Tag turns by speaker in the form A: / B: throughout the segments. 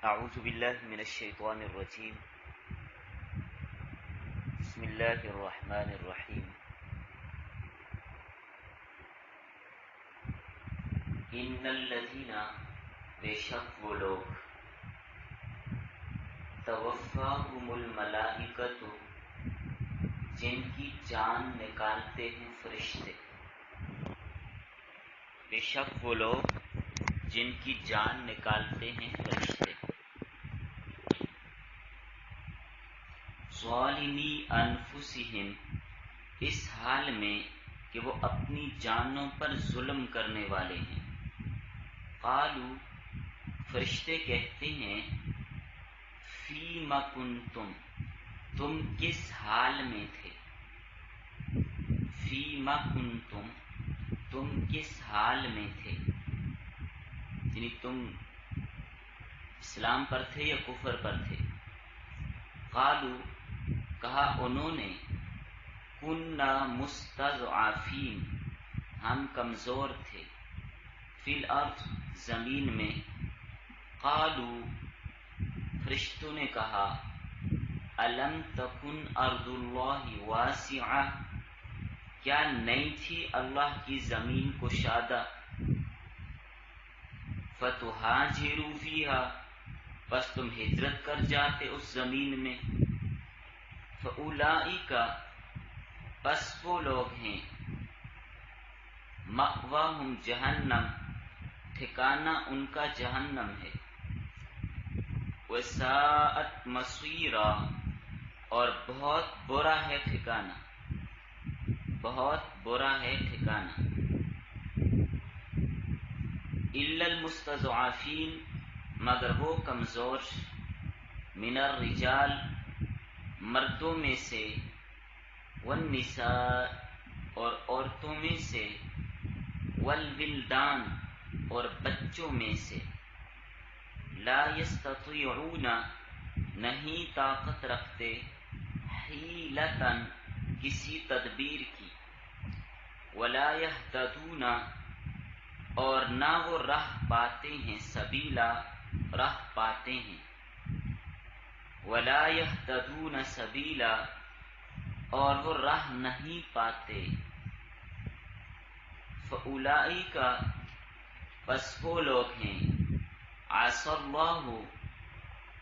A: اعوذ باللہ من الشیطان الرجیم بسم اللہ الرحمن الرحیم ان الذین بے شک وہ لوگ توفاہم الملائکۃ جن کی جان نکالتے ہیں فرشتے، بے شک وہ لوگ جن کی جان نکالتے ہیں فرشتے، ظالمی انفسہم اس حال میں کہ وہ اپنی جانوں پر ظلم کرنے والے ہیں۔ قالوا فرشتے کہتے ہیں فیم کنتم تم کس حال میں تھے، فیم کنتم تم کس حال میں تھے، یعنی تم اسلام پر تھے یا کفر پر تھے۔ قالوا کہا انہوں نے کننا مستضعفین ہم کمزور تھے، فی الارض زمین میں۔ قالوا فرشتوں نے کہا الم تکن ارض اللہ واسعہ کیا نہیں تھی اللہ کی زمین کشادہ، فتہاجروا فیہا بس تم ہجرت کر جاتے اس زمین میں، فاولئک بس وہ لوگ ہیں مأواہم جہنم ٹھکانہ ان کا جہنم ہے، وساءت مصیرا اور بہت برا ہے ٹھکانہ، بہت برا ہے ٹھکانہ۔ الا المستضعفین مگر وہ کمزور، من الرجال مردوں میں سے، والنساء اور عورتوں میں سے، والولدان اور بچوں میں سے، لا یستطیعون نہیں طاقت رکھتے، حیلتن کسی تدبیر کی، ولا یہتدون اور نہ وہ راہ پاتے ہیں، سبیلا راہ پاتے ہیں، ولا یہتدون سبیلا اور وہ راہ نہیں پاتے، فاولئک پس وہ لوگ ہیں عسى اللہ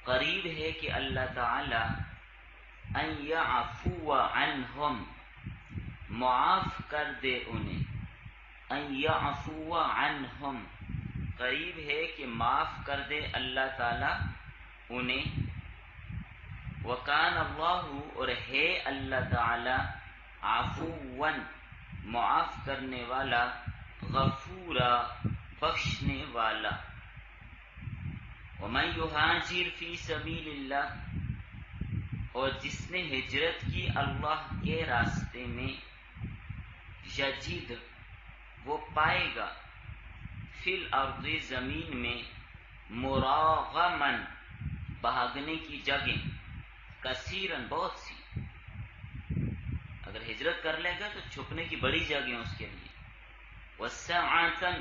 A: قریب ہے کہ اللہ تعالی ان یعفو عنہم معاف کر دے انہیں، ان یعفو عنہم قریب ہے کہ معاف کر دے اللہ تعالی انہیں، وکان اللہ اور ہے اللہ تعالی عفوا معاف کرنے والا، غفورا بخشنے والا۔ ومن یہاجر فی سبیل اللہ اور جس نے ہجرت کی اللہ کے راستے میں، یجد وہ پائے گا، فی الارض زمین میں، مراغمن بھاگنے کی جگہ، کثیرن بہت سی، اگر ہجرت کر لے گا تو چھپنے کی بڑی جگہ اس کے لیے، وسعتن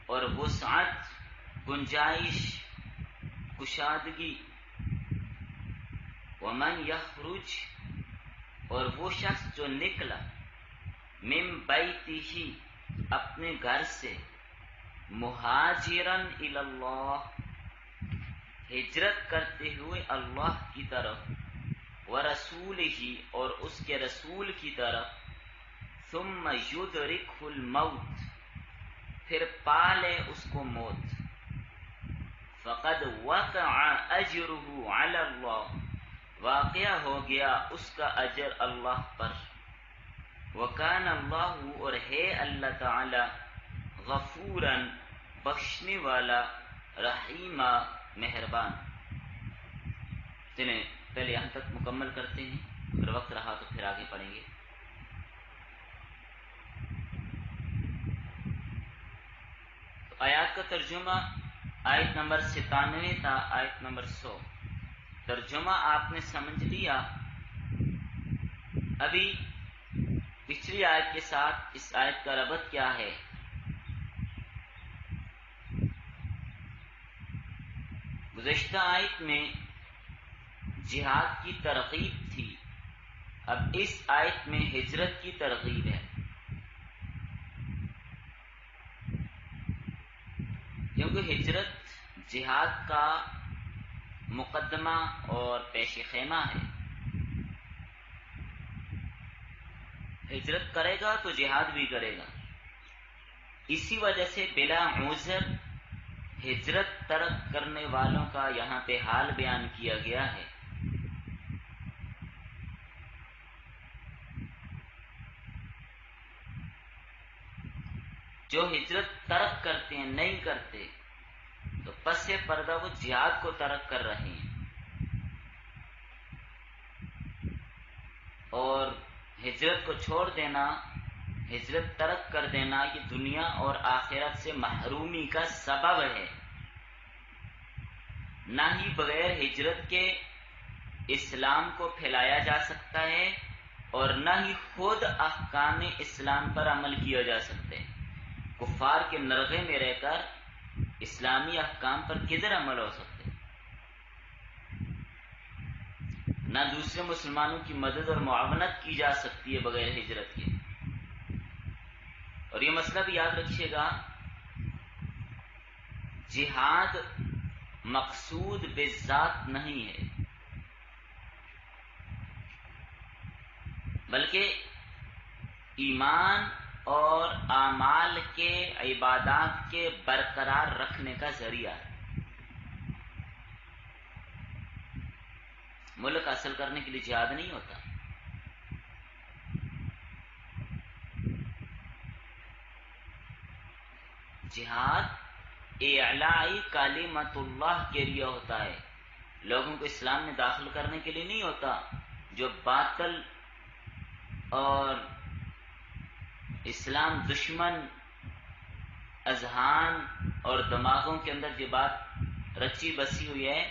A: اور وسعت گنجائش، کشادگی، ومن یخرج اور وہ شخص جو نکلا، من بیتہ اپنے گھر سے، مہاجرن الی اللہ ہجرت کرتے ہوئے اللہ کی طرف، ورسولہ اور اس کے رسول کی طرف، ثم یدرکہ الموت پھر پالے اس کو موت، فقد وقع اجرہ علی اللہ واقع ہو گیا اس کا اجر اللہ پر، وکان اللہ اور ہے اللہ تعالی غفورا بخشنے والا، رحیما مہربان۔ چلیں پہلے یہاں تک مکمل کرتے ہیں، اگر وقت رہا تو پھر آگے پڑھیں گے۔ تو آیات کا ترجمہ آیت نمبر 97 تا آیت نمبر 100 ترجمہ آپ نے سمجھ لیا۔ ابھی پچھلی آیت کے ساتھ اس آیت کا ربط کیا ہے؟ گزشتہ آیت میں جہاد کی ترغیب تھی، اب اس آیت میں ہجرت کی ترغیب ہے، کیونکہ ہجرت جہاد کا مقدمہ اور پیش خیمہ ہے۔ ہجرت کرے گا تو جہاد بھی کرے گا، اسی وجہ سے بلا عذر ہجرت ترک کرنے والوں کا یہاں پہ حال بیان کیا گیا ہے۔ جو ہجرت ترک کرتے ہیں، نہیں کرتے، تو پس پردہ وہ جہاد کو ترک کر رہے ہیں، اور ہجرت کو چھوڑ دینا، ہجرت ترک کر دینا، یہ دنیا اور آخرت سے محرومی کا سبب ہے۔ نہ ہی بغیر ہجرت کے اسلام کو پھیلایا جا سکتا ہے، اور نہ ہی خود احکام اسلام پر عمل کیا جا سکتا ہے۔ کفار کے نرغے میں رہ کر اسلامی احکام پر کدھر عمل ہو سکتے؟ نہ دوسرے مسلمانوں کی مدد اور معاونت کی جا سکتی ہے بغیر ہجرت کے۔ اور یہ مسئلہ بھی یاد رکھیے گا، جہاد مقصود بالذات نہیں ہے، بلکہ ایمان اور اعمال کے، عبادات کے برقرار رکھنے کا ذریعہ ہے۔ ملک حاصل کرنے کے لیے جہاد نہیں ہوتا۔ جہاد اعلاء کلمۃ اللہ کے لیے ہوتا ہے، لوگوں کو اسلام میں داخل کرنے کے لیے نہیں ہوتا۔ جو باطل اور اسلام دشمن اذہان اور دماغوں کے اندر یہ بات رچی بسی ہوئی ہے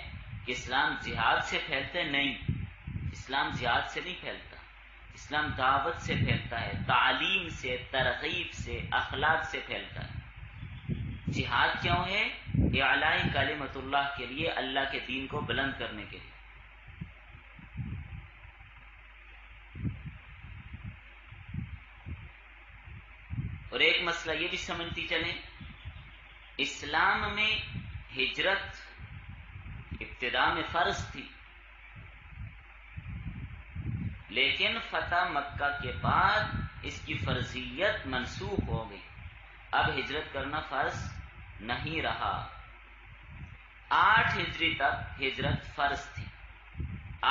A: کہ اسلام جہاد سے پھیلتا ہے، نہیں، اسلام جہاد سے نہیں پھیلتا، اسلام دعوت سے پھیلتا ہے، تعلیم سے، ترغیب سے، اخلاق سے پھیلتا ہے۔ جہاد کیوں ہے؟ اعلاء کلمۃ اللہ کے لیے، اللہ کے دین کو بلند کرنے کے لیے۔ اور ایک مسئلہ یہ بھی سمجھتی چلیں، اسلام میں ہجرت ابتدا میں فرض تھی، لیکن فتح مکہ کے بعد اس کی فرضیت منسوخ ہو گئی، اب ہجرت کرنا فرض نہیں رہا۔ 8 ہجری تک ہجرت فرض تھی،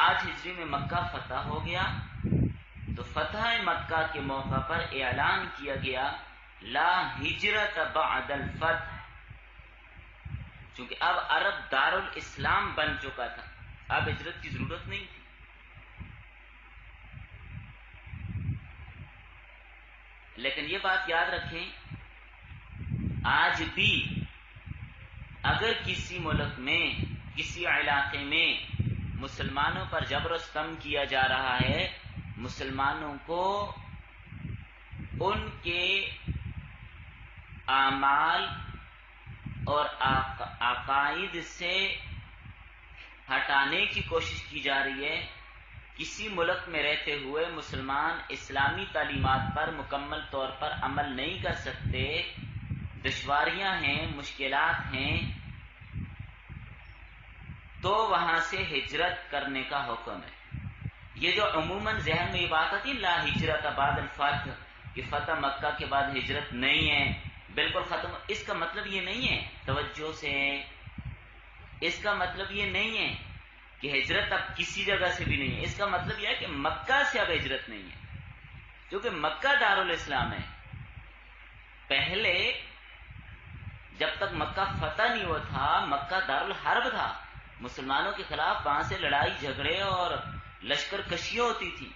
A: 8 ہجری میں مکہ فتح ہو گیا، تو فتح مکہ کے موقع پر اعلان کیا گیا لا ہجرت بعد الفتح، چونکہ اب عرب دارالاسلام بن چکا تھا، اب ہجرت کی ضرورت نہیں تھی۔ لیکن یہ بات یاد رکھیں، آج بھی اگر کسی ملک میں، کسی علاقے میں مسلمانوں پر جبر و ستم کیا جا رہا ہے، مسلمانوں کو ان کے اعمال اور عقائد سے ہٹانے کی کوشش کی جا رہی ہے، کسی ملک میں رہتے ہوئے مسلمان اسلامی تعلیمات پر مکمل طور پر عمل نہیں کر سکتے، دشواریاں ہیں، مشکلات ہیں، تو وہاں سے ہجرت کرنے کا حکم ہے۔ یہ جو عموماً ذہن میں یہ بات آتی ہے لا ہجرت بعد الفتح، کہ فتح مکہ کے بعد ہجرت نہیں ہے، بالکل ختم، اس کا مطلب یہ نہیں ہے، توجہ سے، اس کا مطلب یہ نہیں ہے کہ ہجرت اب کسی جگہ سے بھی نہیں ہے، اس کا مطلب یہ ہے کہ مکہ سے اب ہجرت نہیں ہے، کیونکہ مکہ دارالاسلام ہے۔ پہلے جب تک مکہ فتح نہیں ہوا تھا، مکہ دارالحرب تھا، مسلمانوں کے خلاف وہاں سے لڑائی جھگڑے اور لشکر کشیاں ہوتی تھی،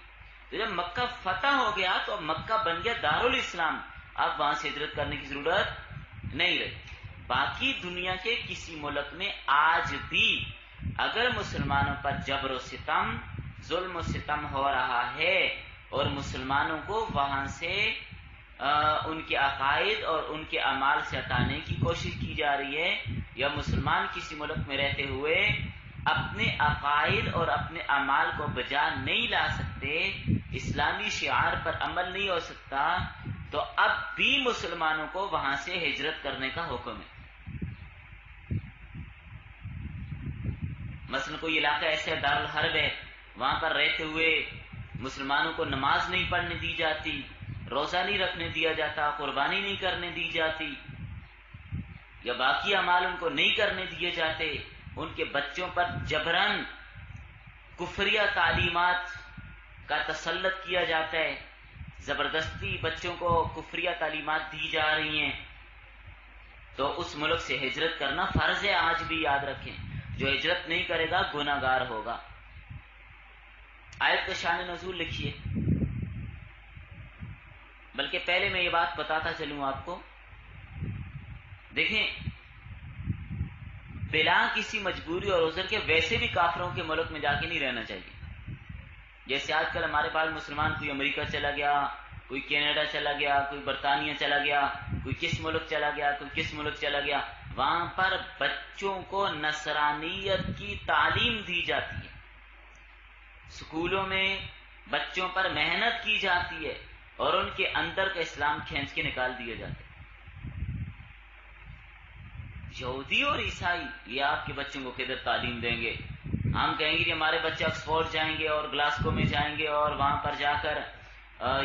A: تو جب مکہ فتح ہو گیا تو اب مکہ بن گیا دارالاسلام، اب وہاں سے ہجرت کرنے کی ضرورت نہیں رہی۔ باقی دنیا کے کسی ملک میں آج بھی اگر مسلمانوں پر جبر و ستم، ظلم و ستم ہو رہا ہے اور مسلمانوں کو وہاں سے ان کے عقائد اور ان کے اعمال سے ہٹانے کی کوشش کی جا رہی ہے، یا مسلمان کسی ملک میں رہتے ہوئے اپنے عقائد اور اپنے اعمال کو بجا نہیں لا سکتے، اسلامی شعار پر عمل نہیں ہو سکتا، تو اب بھی مسلمانوں کو وہاں سے ہجرت کرنے کا حکم ہے۔ مثلا کوئی علاقہ ایسا دارالحرب ہے، وہاں پر رہتے ہوئے مسلمانوں کو نماز نہیں پڑھنے دی جاتی، روزہ نہیں رکھنے دیا جاتا، قربانی نہیں کرنے دی جاتی، یا باقی اعمال ان کو نہیں کرنے دیے جاتے، ان کے بچوں پر جبراً کفریہ تعلیمات کا تسلط کیا جاتا ہے، زبردستی بچوں کو کفریہ تعلیمات دی جا رہی ہیں، تو اس ملک سے ہجرت کرنا فرض ہے۔ آج بھی یاد رکھیں، جو ہجرت نہیں کرے گا گناہ گار ہوگا۔ آیت کا شان نزول لکھیے۔ بلکہ پہلے میں یہ بات بتاتا چلوں آپ کو، دیکھیں بلا کسی مجبوری اور عذر کے ویسے بھی کافروں کے ملک میں جا کے نہیں رہنا چاہیے۔ جیسے آج کل ہمارے پاس مسلمان کوئی امریکہ چلا گیا، کوئی کینیڈا چلا گیا، کوئی برطانیہ چلا گیا، کوئی کس ملک چلا گیا، کوئی کس ملک چلا گیا، وہاں پر بچوں کو نصرانیت کی تعلیم دی جاتی ہے، سکولوں میں بچوں پر محنت کی جاتی ہے اور ان کے اندر کا اسلام کھینچ کے نکال دیا جاتا ہے۔ یہودی اور عیسائی یہ آپ کے بچوں کو کدھر تعلیم دیں گے؟ ہم کہیں گے کہ ہمارے بچے آکسفورڈ جائیں گے اور گلاسکو میں جائیں گے اور وہاں پر جا کر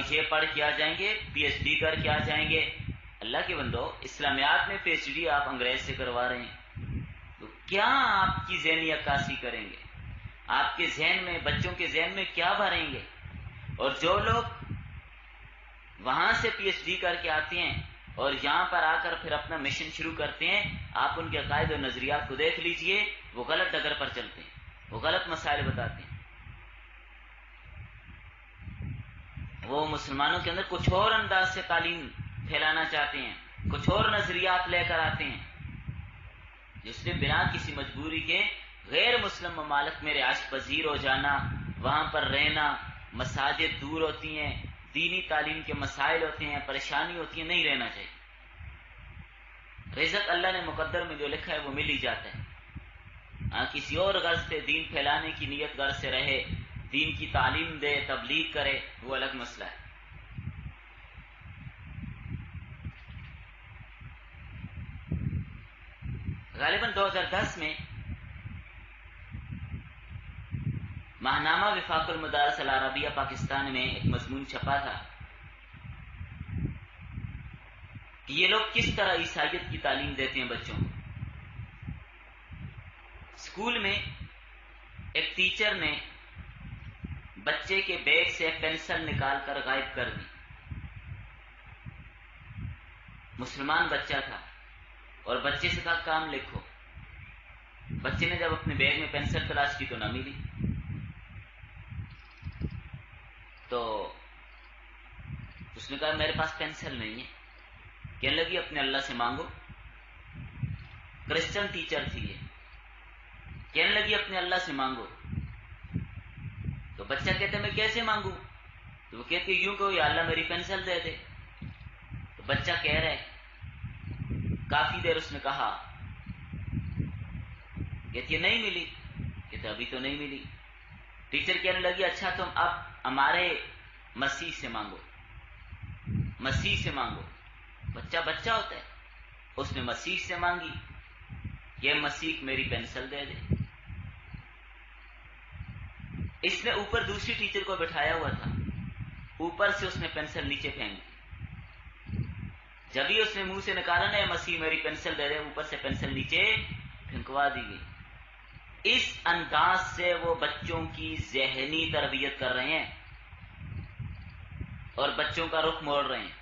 A: یہ پڑھ کے آ جائیں گے، پی ایچ ڈی کر کے آ جائیں گے۔ اللہ کے بندو، اسلامیات میں پی ایچ ڈی آپ انگریز سے کروا رہے ہیں، تو کیا آپ کی ذہنی عکاسی کریں گے؟ آپ کے ذہن میں، بچوں کے ذہن میں کیا بھریں گے؟ اور جو لوگ وہاں سے پی ایچ ڈی کر کے آتے ہیں اور یہاں پر آ کر پھر اپنا مشن شروع کرتے ہیں، آپ ان کے عقائد اور نظریات کو دیکھ لیجئے، وہ غلط ڈگر پر چلتے ہیں، وہ غلط مسائل بتاتے ہیں، وہ مسلمانوں کے اندر کچھ اور انداز سے تعلیم پھیلانا چاہتے ہیں، کچھ اور نظریات لے کر آتے ہیں، جس نے بنا کسی مجبوری کے غیر مسلم ممالک میں رہائش پذیر ہو جانا، وہاں پر رہنا، مساجد دور ہوتی ہیں، دینی تعلیم کے مسائل ہوتے ہیں، پریشانی ہوتی ہے، نہیں رہنا چاہیے۔ رزق اللہ نے مقدر میں جو لکھا ہے وہ مل ہی جاتا ہے۔ ہاں، کسی اور غرض سے دین پھیلانے کی نیت غرض سے رہے، دین کی تعلیم دے، تبلیغ کرے، وہ الگ مسئلہ ہے۔ غالباً 2010 میں ماہنامہ وفاق المدارس العربیہ پاکستان میں ایک مضمون چھپا تھا کہ یہ لوگ کس طرح عیسائیت کی تعلیم دیتے ہیں بچوں کو۔ اسکول میں ایک ٹیچر نے بچے کے بیگ سے پینسل نکال کر غائب کر دی۔ مسلمان بچہ تھا اور بچے سے کہا کام لکھو۔ بچے نے جب اپنے بیگ میں پینسل تلاش کی تو نہ ملی، تو اس نے کہا میرے پاس پینسل نہیں ہے۔ کہنے لگی اپنے اللہ سے مانگو۔ کرسچن ٹیچر تھی یہ، کہنے لگی اپنے اللہ سے مانگو۔ تو بچہ کہتے میں کیسے مانگوں؟ تو وہ کہتے یوں کہ یا اللہ میری پینسل دے دے۔ تو بچہ کہہ رہا ہے، کافی دیر اس نے کہا، کہتی نہیں ملی، کہتے ابھی تو نہیں ملی۔ ٹیچر کہنے لگی اچھا تم اب ہمارے مسیح سے مانگو، مسیح سے مانگو۔ بچہ بچہ ہوتا ہے، اس نے مسیح سے مانگی، یہ مسیح میری پینسل دے دے۔ اس نے اوپر دوسری ٹیچر کو بٹھایا ہوا تھا، اوپر سے اس نے پینسل نیچے پھینک دی۔ جب ہی اس نے منہ سے نکالا نا مسیح میری پینسل دے دے، اوپر سے پینسل نیچے پھینکوا دی گئی۔ اس انداز سے وہ بچوں کی ذہنی تربیت کر رہے ہیں اور بچوں کا رخ موڑ رہے ہیں۔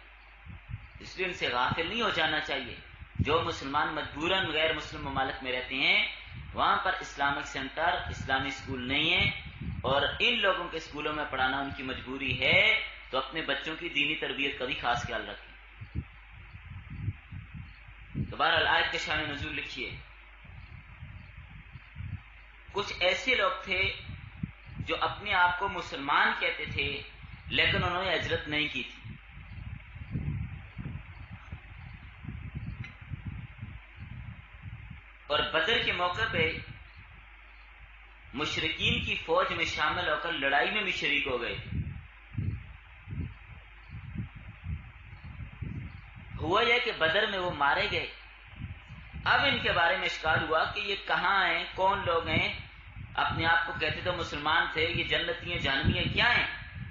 A: اس لیے ان سے غافل نہیں ہو جانا چاہیے۔ جو مسلمان مجبوراً غیر مسلم ممالک میں رہتے ہیں، وہاں پر اسلامک سینٹر، اسلامی اسکول نہیں ہے، اور ان لوگوں کے اسکولوں میں پڑھانا ان کی مجبوری ہے، تو اپنے بچوں کی دینی تربیت کا بھی خاص خیال رکھیں۔ تو بہرحال آیت کے شان نزول لکھیے۔ کچھ ایسے لوگ تھے جو اپنے آپ کو مسلمان کہتے تھے لیکن انہوں نے ہجرت نہیں کی تھی۔ اور بدر کے موقع پہ مشرکین کی فوج میں شامل ہو کر لڑائی میں بھی شریک ہو گئے تھے۔ ہوا یہ کہ بدر میں وہ مارے گئے۔ اب ان کے بارے میں اشکال ہوا کہ یہ کہاں ہیں، کون لوگ ہیں، اپنے آپ کو کہتے تو مسلمان تھے، یہ جنتی ہیں جہنمی ہیں، کیا ہیں؟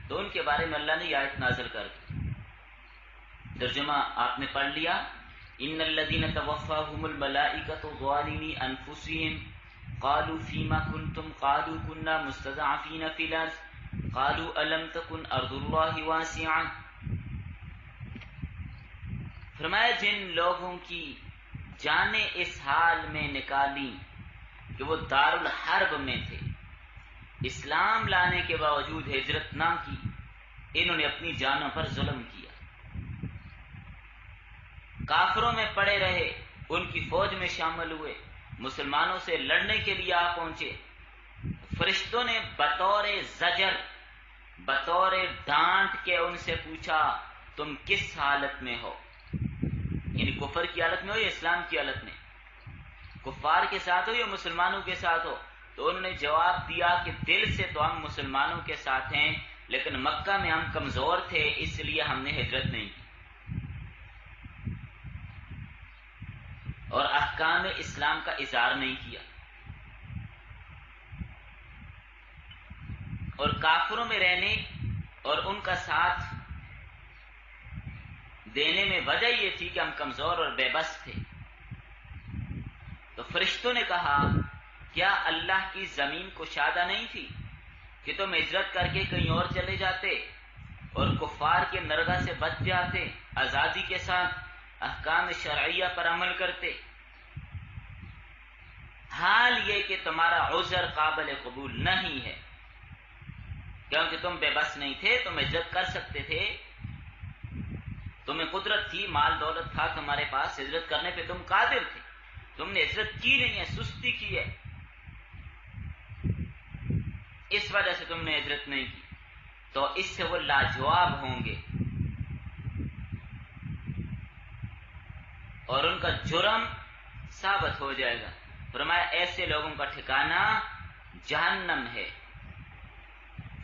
A: تو ان کے بارے میں اللہ نے یہ آیت نازل کر دی۔ ترجمہ آپ نے پڑھ لیا، ان الذین توفاہم الملائکۃ ظالمی انفسہم قالوا فیما کنتم قالوا کنا مستضعفین فی الارض قالوا الم تکن ارض اللہ واسعہ۔ فرمایا جن لوگوں کی جانیں اس حال میں نکالی کہ وہ دار الحرب میں تھے، اسلام لانے کے باوجود ہجرت نہ کی، انہوں نے اپنی جانوں پر ظلم کیا، کافروں میں پڑے رہے، ان کی فوج میں شامل ہوئے، مسلمانوں سے لڑنے کے لیے آ پہنچے۔ فرشتوں نے بطور زجر، بطور ڈانٹ کے ان سے پوچھا تم کس حالت میں ہو، یعنی کفر کی حالت میں ہو یا اسلام کی حالت میں، کفار کے ساتھ ہو یا مسلمانوں کے ساتھ ہو؟ تو انہوں نے جواب دیا کہ دل سے تو ہم مسلمانوں کے ساتھ ہیں، لیکن مکہ میں ہم کمزور تھے، اس لیے ہم نے ہجرت نہیں کی اور احکام اسلام کا اظہار نہیں کیا۔ اور کافروں میں رہنے اور ان کا ساتھ دینے میں وجہ یہ تھی کہ ہم کمزور اور بے بس تھے۔ تو فرشتوں نے کہا کیا اللہ کی زمین کشادہ نہیں تھی کہ تم ہجرت کر کے کہیں اور چلے جاتے اور کفار کے نرغہ سے بچ جاتے، آزادی کے ساتھ احکام شرعیہ پر عمل کرتے؟ حال یہ کہ تمہارا عذر قابل قبول نہیں ہے، کیونکہ تم بے بس نہیں تھے، تم ہجرت کر سکتے تھے، تمہیں قدرت تھی، مال دولت تھا تمہارے پاس، ہجرت کرنے پہ تم قادر تھے، تم نے ہجرت کی نہیں ہے، سستی کی ہے، اس وجہ سے تم نے ہجرت نہیں کی، تو اس سے وہ لاجواب ہوں گے اور ان کا جرم ثابت ہو جائے گا۔ فرمایا ایسے لوگوں کا ٹھکانہ جہنم ہے،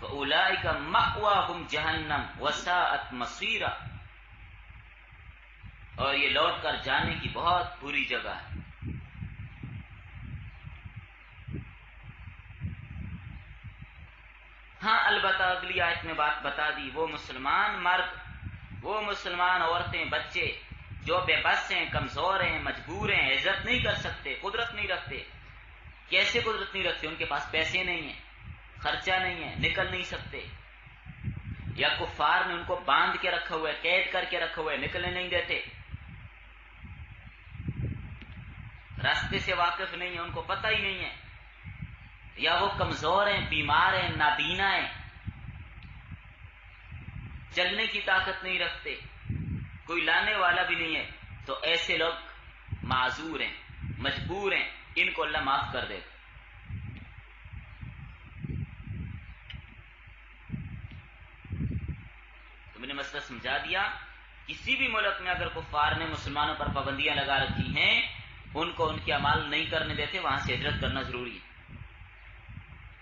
A: فَأُولَئِكَ مَأْوَاهُمْ جَهَنَّمُ وَسَاءَتْ مَصِيرًا، اور یہ لوٹ کر جانے کی بہت بری جگہ ہے۔ ہاں البتہ اگلی آیت میں بات بتا دی، وہ مسلمان مرد، وہ مسلمان عورتیں، بچے جو بے بس ہیں، کمزور ہیں، مجبور ہیں، عزت نہیں کر سکتے، قدرت نہیں رکھتے۔ کیسے قدرت نہیں رکھتے؟ ان کے پاس پیسے نہیں ہیں، خرچہ نہیں ہے، نکل نہیں سکتے، یا کفار نے ان کو باندھ کے رکھا ہوا ہے، قید کر کے رکھا ہوا ہے، نکلنے نہیں دیتے، راستے سے واقف نہیں ہے، ان کو پتہ ہی نہیں ہے، یا وہ کمزور ہیں، بیمار ہیں، نابینا ہیں، چلنے کی طاقت نہیں رکھتے، کوئی لانے والا بھی نہیں ہے، تو ایسے لوگ معذور ہیں، مجبور ہیں، ان کو اللہ معاف کر دے۔ تو میں نے مسئلہ سمجھا دیا، کسی بھی ملک میں اگر کفار نے مسلمانوں پر پابندیاں لگا رکھی ہیں، ان کو ان کے اعمال نہیں کرنے دیتے، وہاں سے ہجرت کرنا ضروری ہے۔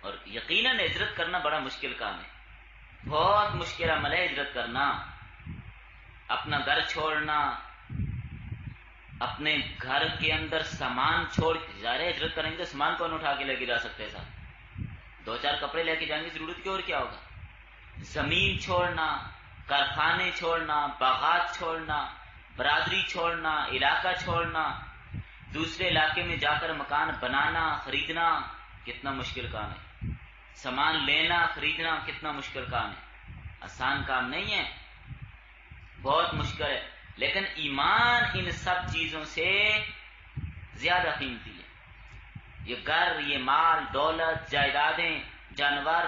A: اور یقیناً ہجرت کرنا بڑا مشکل کام ہے، بہت مشکل عمل ہے ہجرت کرنا، اپنا گھر چھوڑنا، اپنے گھر کے اندر سامان چھوڑ کے، ظاہر ہے ہجرت کریں گے تو سامان کون اٹھا کے لے کے جا سکتے ہیں صاحب، 2-4 کپڑے لے کے جائیں گے ضرورت کی، اور کیا ہوگا؟ زمین چھوڑنا، کارخانے چھوڑنا، باغات چھوڑنا، برادری چھوڑنا، علاقہ چھوڑنا، دوسرے علاقے میں جا کر مکان بنانا، خریدنا، کتنا مشکل کام ہے، سامان لینا خریدنا کتنا مشکل کام ہے، آسان کام نہیں ہے، بہت مشکل ہے، لیکن ایمان ان سب چیزوں سے زیادہ قیمتی ہے۔ یہ گھر، یہ مال، دولت، جائیدادیں، جانور،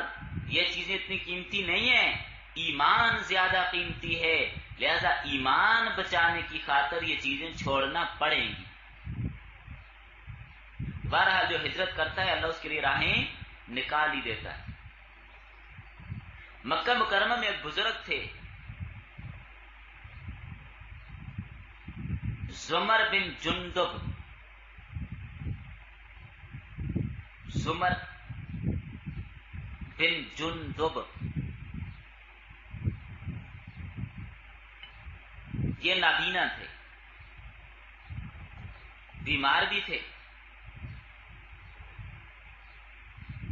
A: یہ چیزیں اتنی قیمتی نہیں ہیں، ایمان زیادہ قیمتی ہے، لہذا ایمان بچانے کی خاطر یہ چیزیں چھوڑنا پڑیں گی۔ بہرحال جو ہجرت کرتا ہے اللہ اس کے لیے راہیں نکال ہی دیتا ہے۔ مکہ مکرمہ میں ایک بزرگ تھے، زمر بن جندب، زمر بن جندب، یہ نابینا تھے، بیمار بھی تھے،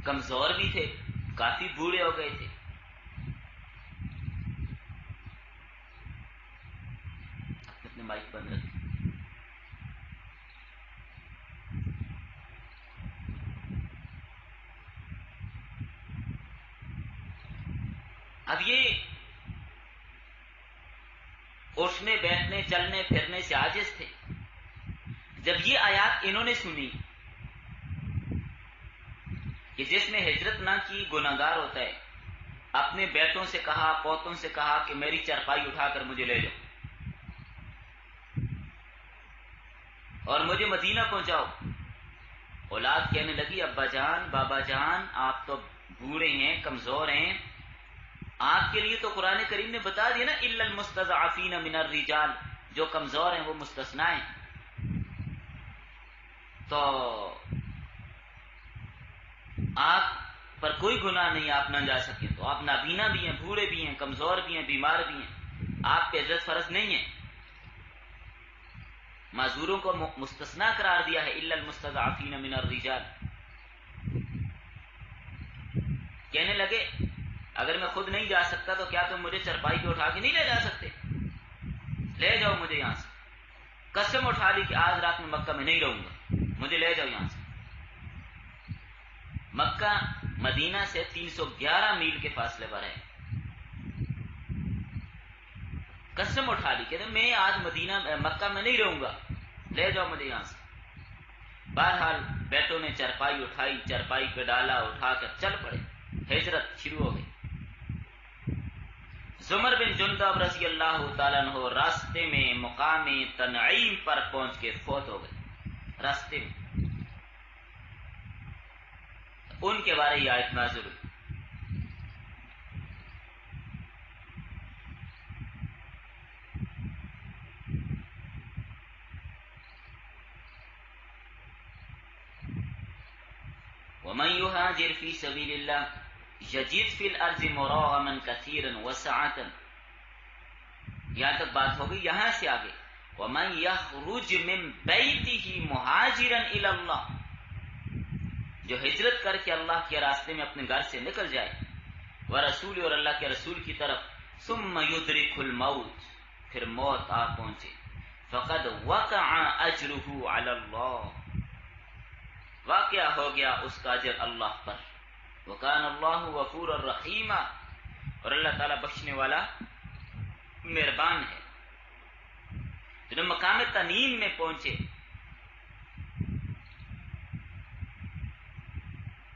A: کمزور بھی تھے، کافی بوڑھے ہو گئے تھے۔ اپنے مائک بند رکھیں۔ اب یہ اٹھنے بیٹھنے چلنے پھرنے سے عاجز تھے۔ جب یہ آیات انہوں نے سنی کہ جس نے ہجرت نہ کی گناہگار ہوتا ہے، اپنے بیٹوں سے کہا، پوتوں سے کہا کہ میری چرپائی اٹھا کر مجھے لے جاؤ اور مجھے مدینہ پہنچاؤ۔ اولاد کہنے لگی ابا جان، بابا جان، آپ تو بوڑھے ہیں، کمزور ہیں، آپ کے لیے تو قرآن کریم نے بتا دیا نا الا المستضعفین من الرجال، جو کمزور ہیں وہ مستثنا ہیں، تو آپ پر کوئی گناہ نہیں، آپ نہ جا سکیں، تو آپ نابینا بھی ہیں، بوڑھے بھی ہیں، کمزور بھی ہیں، بیمار بھی ہیں، آپ پہ ہجرت فرض نہیں ہے۔ معذوروں کو مستثنا قرار دیا ہے، الا المستضعفین من الرجال۔ کہنے لگے اگر میں خود نہیں جا سکتا تو کیا تم مجھے چرپائی پہ اٹھا کے نہیں لے جا سکتے؟ لے جاؤ مجھے یہاں سے۔ قسم اٹھا لی کہ آج رات میں مکہ میں نہیں رہوں گا، مجھے لے جاؤ یہاں سے۔ مکہ مدینہ سے 311 میل کے فاصلے پر ہے۔ قسم اٹھا لی کہ میں آج مکہ میں نہیں رہوں گا، لے جاؤ مجھے یہاں سے۔ بہرحال بیٹوں نے چرپائی اٹھائی، چرپائی پہ ڈالا، اٹھا کر چل پڑے، ہجرت شروع ہو گئی۔ زمر بن جندب رضی اللہ تعالیٰ عنہ راستے میں مقام تنعیم پر پہنچ کے فوت ہو گئے، راستے میں۔ ان کے بارے یہ آیت نازل ہوئی۔ ومن يهاجر في سبيل الله يجد في الارض مراغما كثيرا وسعة، یہاں تک بات ہو گئی۔ یہاں سے آگے ومن يخرج من بيته مهاجرا الى الله، جو ہجرت کر کے اللہ کے راستے میں اپنے گھر سے نکل جائے، ورسول، اور اللہ کے رسول کی طرف، ثم يدرك الموت، پھر موت آ پہنچے، فقد وقع اجره على الله، واقعہ ہو گیا اس کا اجر اللہ پر۔ وکان اللہ غفورا رحیما، اور اللہ تعالیٰ بخشنے والا مہربان ہے۔ جب مقام تنعیم میں پہنچے،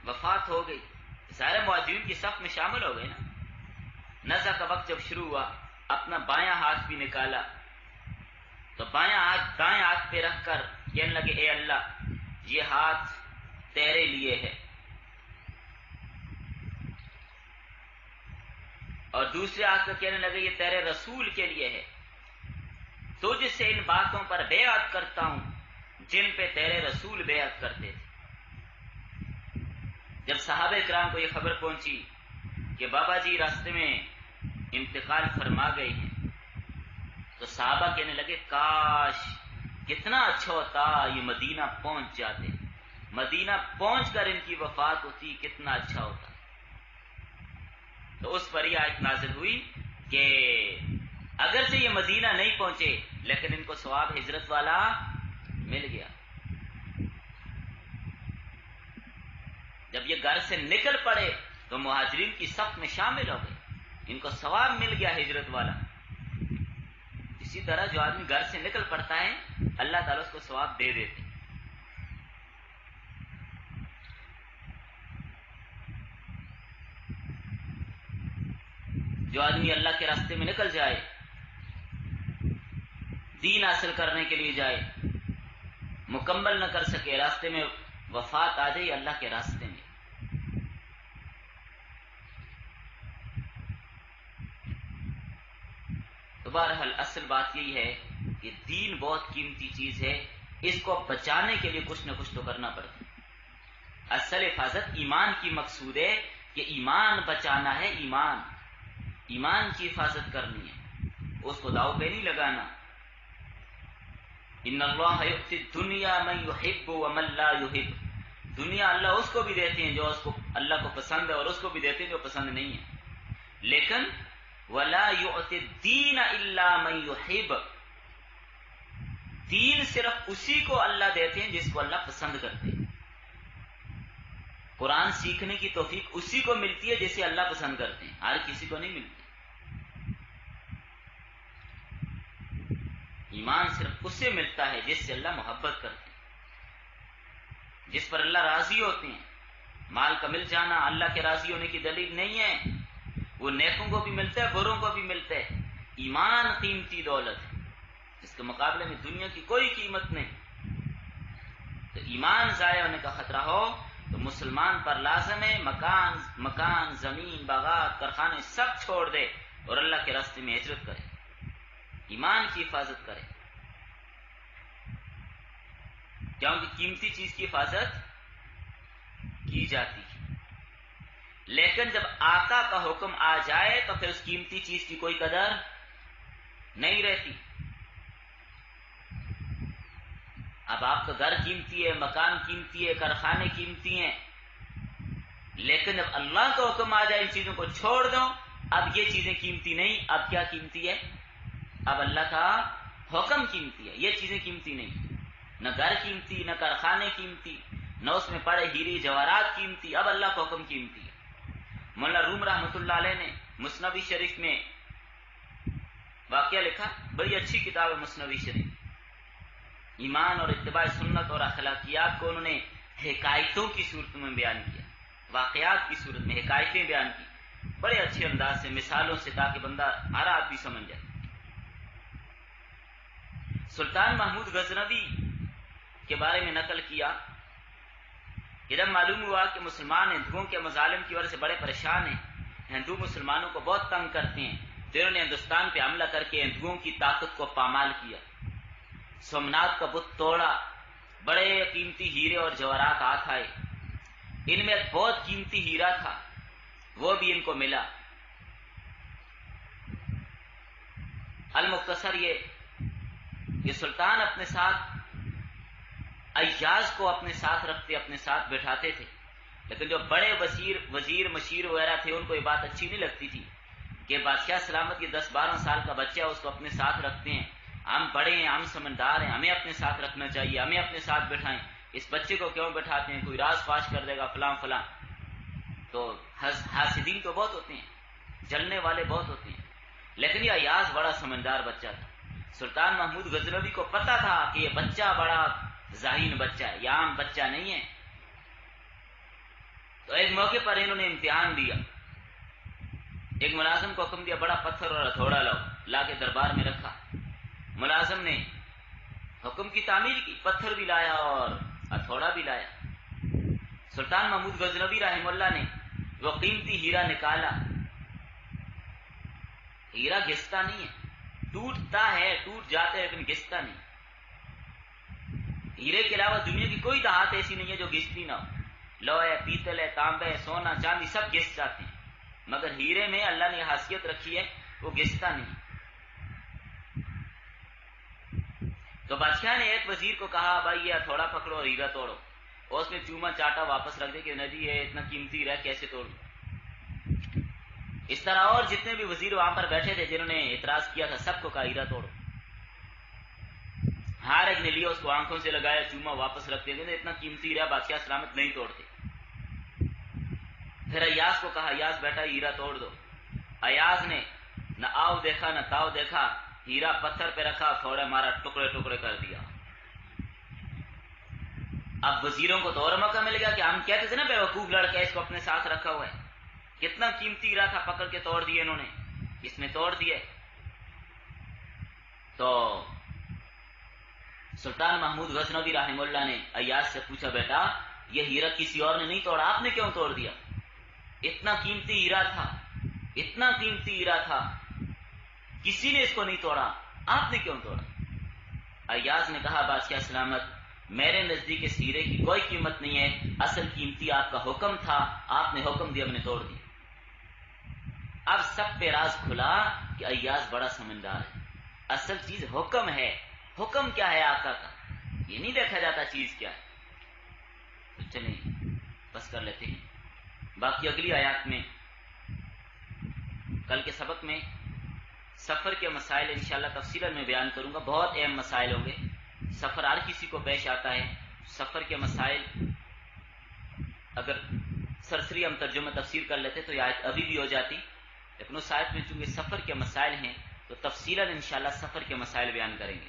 A: وفات ہو گئی، سارے مہاجرین کی صف میں شامل ہو گئے نا۔ نزع کا وقت جب شروع ہوا، اپنا بایاں ہاتھ بھی نکالا تو بایاں ہاتھ دائیں ہاتھ پہ رکھ کر کہنے لگے اے اللہ، یہ ہاتھ تیرے لیے ہے، اور دوسرے ہاتھ کو کہنے لگے یہ تیرے رسول کے لیے ہے، تجھ سے ان باتوں پر بیعت کرتا ہوں جن پہ تیرے رسول بیعت کرتے تھے۔ جب صحابہ کرام کو یہ خبر پہنچی کہ بابا جی راستے میں انتقال فرما گئے ہیں، تو صحابہ کہنے لگے کاش کتنا اچھا ہوتا یہ مدینہ پہنچ جاتے، مدینہ پہنچ کر ان کی وفات ہوتی، کتنا اچھا ہوتا۔ تو اس پر یہ آیت نازل ہوئی کہ اگرچہ یہ مدینہ نہیں پہنچے لیکن ان کو ثواب ہجرت والا مل گیا۔ جب یہ گھر سے نکل پڑے تو مہاجرین کی صف میں شامل ہو گئے، ان کو ثواب مل گیا ہجرت والا۔ اسی طرح جو آدمی گھر سے نکل پڑتا ہے اللہ تعالیٰ اس کو ثواب دے دیتے۔ جو آدمی اللہ کے راستے میں نکل جائے، دین حاصل کرنے کے لیے جائے، مکمل نہ کر سکے، راستے میں وفات آ جائے اللہ کے راستے میں، تو بہرحال اصل بات یہی ہے کہ دین بہت قیمتی چیز ہے، اس کو بچانے کے لیے کچھ نہ کچھ تو کرنا پڑتا ہے۔ اصل حفاظت ایمان کی مقصود ہے کہ ایمان بچانا ہے، ایمان کی حفاظت کرنی ہے، اس کو داؤ پہ نہیں لگانا۔ ان اللہ یؤتی الدنیا من یحب ومن لا یحب، دنیا اللہ اس کو بھی دیتے ہیں جو اس کو اللہ کو پسند ہے، اور اس کو بھی دیتے ہیں جو پسند نہیں ہے، لیکن ولا یؤتی الدین الا من یحب، دین صرف اسی کو اللہ دیتے ہیں جس کو اللہ پسند کرتے ہیں۔ قرآن سیکھنے کی توفیق اسی کو ملتی ہے جسے اللہ پسند کرتے ہیں، ہر کسی کو نہیں ملتی۔ ایمان صرف اس سے ملتا ہے جس سے اللہ محبت کرتے ہیں، جس پر اللہ راضی ہوتے ہیں۔ مال کا مل جانا اللہ کے راضی ہونے کی دلیل نہیں ہے، وہ نیکوں کو بھی ملتا ہے، بروں کو بھی ملتا ہے۔ ایمان قیمتی دولت ہے، اس کے مقابلے میں دنیا کی کوئی قیمت نہیں۔ تو ایمان ضائع ہونے کا خطرہ ہو تو مسلمان پر لازم ہے مکان، زمین، باغات، کارخانے سب چھوڑ دے اور اللہ کے راستے میں ہجرت کرے، ایمان کی حفاظت کرے، کیونکہ قیمتی چیز کی حفاظت کی جاتی ہے۔ لیکن جب آقا کا حکم آ جائے تو پھر اس قیمتی چیز کی کوئی قدر نہیں رہتی۔ اب آپ کا گھر قیمتی ہے، مکان قیمتی ہے، کارخانے قیمتی ہیں، لیکن جب اللہ کا حکم آ جائے ان چیزوں کو چھوڑ دو، اب یہ چیزیں قیمتی نہیں، اب کیا قیمتی ہے؟ اب اللہ کا حکم قیمتی ہے، یہ چیزیں قیمتی نہیں۔ نہ گھر قیمتی، نہ کارخانے قیمتی، نہ اس میں پڑے ہیرے جواہرات قیمتی، اب اللہ کا حکم قیمتی ہے۔ مولانا روم رحمۃ اللہ علیہ نے مثنوی شریف میں واقعہ لکھا، بڑی اچھی کتاب ہے مثنوی شریف۔ ایمان اور اتباع سنت اور اخلاقیات کو انہوں نے حکایتوں کی صورت میں بیان کیا، واقعات کی صورت میں حکایتیں بیان کی، بڑے اچھے انداز سے، مثالوں سے، تاکہ بندہ ہر آدمی سمجھ جائے۔ سلطان محمود غزنوی کے بارے میں نقل کیا کہ جب معلوم ہوا کہ مسلمان ہندوؤں کے مظالم کی وجہ سے بڑے پریشان ہیں، ہندو مسلمانوں کو بہت تنگ کرتے ہیں، تو انہوں نے ہندوستان پہ حملہ کر کے ہندوؤں کی طاقت کو پامال کیا، سومناتھ کا بت توڑا، بڑے قیمتی ہیرے اور جواہرات ہاتھ آئے۔ ان میں ایک بہت قیمتی ہیرا تھا، وہ بھی ان کو ملا۔ المختصر یہ کہ سلطان اپنے ساتھ ایاز کو اپنے ساتھ رکھتے، اپنے ساتھ بٹھاتے تھے، لیکن جو بڑے وزیر مشیر وغیرہ تھے ان کو یہ بات اچھی نہیں لگتی تھی کہ بادشاہ سلامت کے 10-12 سال کا بچہ اس کو اپنے ساتھ رکھتے ہیں، ہم بڑے ہیں، ہم سمجھدار ہیں، ہمیں اپنے ساتھ رکھنا چاہیے، ہمیں اپنے ساتھ بٹھائیں، اس بچے کو کیوں بٹھاتے ہیں، کوئی راز فاش کر دے گا فلاں فلاں۔ تو حاسدین تو بہت ہوتے ہیں، جلنے والے بہت ہوتے ہیں، لیکن یہ ایاز بڑا سمجھدار بچہ تھا۔ سلطان محمود غزنوی کو پتا تھا کہ یہ بچہ بڑا ذہین بچہ ہے، یہ عام بچہ نہیں ہے۔ تو ایک موقع پر انہوں نے امتحان دیا، ایک ملازم کو حکم دیا بڑا پتھر اور ہتھوڑا لاؤ، لا کے دربار میں رکھا۔ ملازم نے حکم کی تعمیل کی، پتھر بھی لایا اور ہتھوڑا بھی لایا۔ سلطان محمود غزنوی رحمہ اللہ نے وہ قیمتی ہیرا نکالا، ہیرا گھستا نہیں ہے، ٹوٹتا ہے، ٹوٹ جاتا ہے لیکن گھستا نہیں۔ ہیرے کے علاوہ دنیا کی کوئی دھات ایسی نہیں ہے جو گھستی نہ ہو، لوہا ہے، پیتل ہے، تانبا ہے، سونا چاندی سب گھس جاتے ہیں، مگر ہیرے میں اللہ نے خاصیت رکھی ہے وہ گھستا نہیں۔ تو بادشاہ نے ایک وزیر کو کہا بھائی یہ ہتھوڑا پکڑو اور ہیرا توڑو، اور اس نے چوما چاٹا واپس رکھ دے کہ ندی ہے اتنا قیمتی ہیرا کیسے توڑوں۔ اس طرح اور جتنے بھی وزیر وہاں پر بیٹھے تھے جنہوں نے اعتراض کیا تھا سب کو کہا ہیرا توڑو۔ ہر ایک نے لیا، اس کو آنکھوں سے لگایا، چوما واپس رکھ دیا، اتنا قیمتی ہیرا بادشاہ سلامت نہیں توڑتے۔ پھر ایاز کو کہا ایاز بیٹا ہیرا توڑ دو۔ ایاز نے نہ آؤ دیکھا نہ تاؤ دیکھا، ہیرا پتھر پہ رکھا، تھوڑے مارا، ٹکڑے ٹکڑے کر دیا۔ اب وزیروں کو تو اور موقع مل گیا کہ ہم کہتے تھے نا بیوقوف لڑکا اس کو اپنے ساتھ رکھا ہوا ہے، کتنا قیمتی ہیرا تھا، پکڑ کے توڑ دیے انہوں نے، اس نے توڑ دیے۔ تو سلطان محمود غزنوی رحمہ اللہ نے ایاز سے پوچھا بیٹا یہ ہیرا کسی اور نے نہیں توڑا، آپ نے کیوں توڑ دیا؟ اتنا قیمتی ہیرا تھا، اتنا قیمتی ہیرا تھا، کسی نے اس کو نہیں توڑا، آپ نے کیوں توڑا؟ ایاز نے کہا بادشاہ سلامت میرے نزدیک اس ہیرے کی کوئی قیمت نہیں ہے، اصل قیمتی آپ کا حکم تھا، آپ نے حکم دیا، میں نے توڑ دیا۔ اب سب پہ راز کھلا کہ ایاز بڑا سمجھدار ہے، اصل چیز حکم ہے۔ حکم کیا ہے آقا کا، یہ نہیں دیکھا جاتا چیز کیا ہے۔ تو چلیں بس کر لیتے ہیں، باقی اگلی آیات میں کل کے سبق میں سفر کے مسائل انشاءاللہ تفصیلاً میں بیان کروں گا، بہت اہم مسائل ہوں گے، سفر ہر کسی کو پیش آتا ہے۔ سفر کے مسائل اگر سرسری ہم ترجمہ تفسیر کر لیتے تو یہ آیت ابھی بھی ہو جاتی، لیکن اس آیت میں چونکہ سفر کے مسائل ہیں تو تفصیلاً انشاءاللہ سفر کے مسائل بیان کریں گے،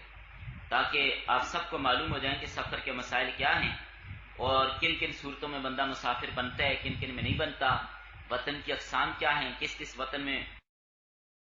A: تاکہ آپ سب کو معلوم ہو جائیں کہ سفر کے مسائل کیا ہیں اور کن کن صورتوں میں بندہ مسافر بنتا ہے، کن کن میں نہیں بنتا، وطن کی اقسام کیا ہیں، کس کس وطن میں